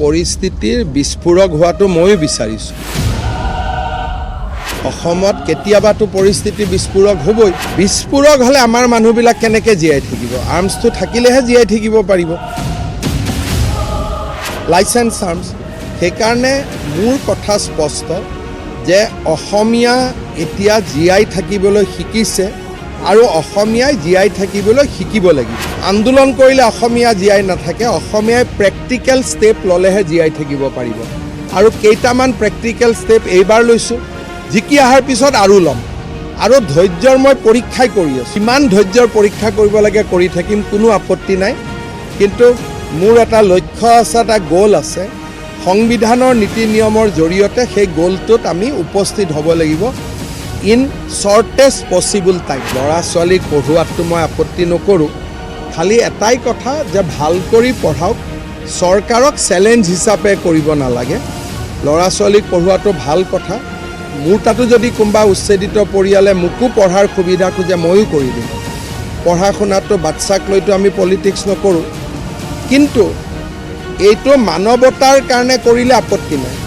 পৰিস্থিতিৰ বিস্ফোৰক হোৱাটো ময়ো বিচাৰিছোঁ। অসমত কেতিয়াবাতো পৰিস্থিতি বিস্ফোৰক হ'বই। বিস্ফোৰক হ'লে আমাৰ মানুহবিলাক কেনেকৈ জীয়াই থাকিব? আৰ্মছটো থাকিলেহে জীয়াই থাকিব পাৰিব। Licence arms. সেইকাৰণে মোৰ কথা স্পষ্ট যে অসমীয়া এতিয়া জীয়াই থাকিবলৈ শিকিছে আৰু অসমীয়াই জীয়াই থাকিবলৈ শিকিব লাগিব। আন্দোলন কৰিলে অসমীয়া জীয়াই নাথাকে, অসমীয়াই প্ৰেক্টিকেল ষ্টেপ ল'লেহে জীয়াই থাকিব পাৰিব। আৰু কেইটামান প্ৰেক্টিকেল ষ্টেপ এইবাৰ লৈছোঁ, জিকি অহাৰ পিছত আৰু ল'ম। আৰু ধৈৰ্যৰ মই পৰীক্ষাই কৰি আছোঁ। ইমান ধৈৰ্যৰ পৰীক্ষা কৰিব লাগে কৰি থাকিম, কোনো আপত্তি নাই। কিন্তু মোৰ এটা লক্ষ্য আছে, এটা গ'ল আছে। সংবিধানৰ নীতি নিয়মৰ জৰিয়তে সেই গ'লটোত আমি উপস্থিত হ'ব লাগিব ইন শ্বৰ্টেষ্ট পচিবল টাইম। ল'ৰা ছোৱালীক পঢ়োৱাটো মই আপত্তি নকৰোঁ, খালি এটাই কথা যে ভাল কৰি পঢ়াওক, চৰকাৰক চেলেঞ্জ হিচাপে কৰিব নালাগে। ল'ৰা ছোৱালীক পঢ়োৱাটো ভাল কথা। মোৰ তাতো যদি কোনোবা উচ্ছেদিত পৰিয়ালে মোকো পঢ়াৰ সুবিধা খোজে ময়ো কৰি দিম। পঢ়া শুনাটো বাচ্চাক লৈতো আমি পলিটিক্স নকৰোঁ, কিন্তু এইটো মানৱতাৰ কাৰণে কৰিলে আপত্তি নাই।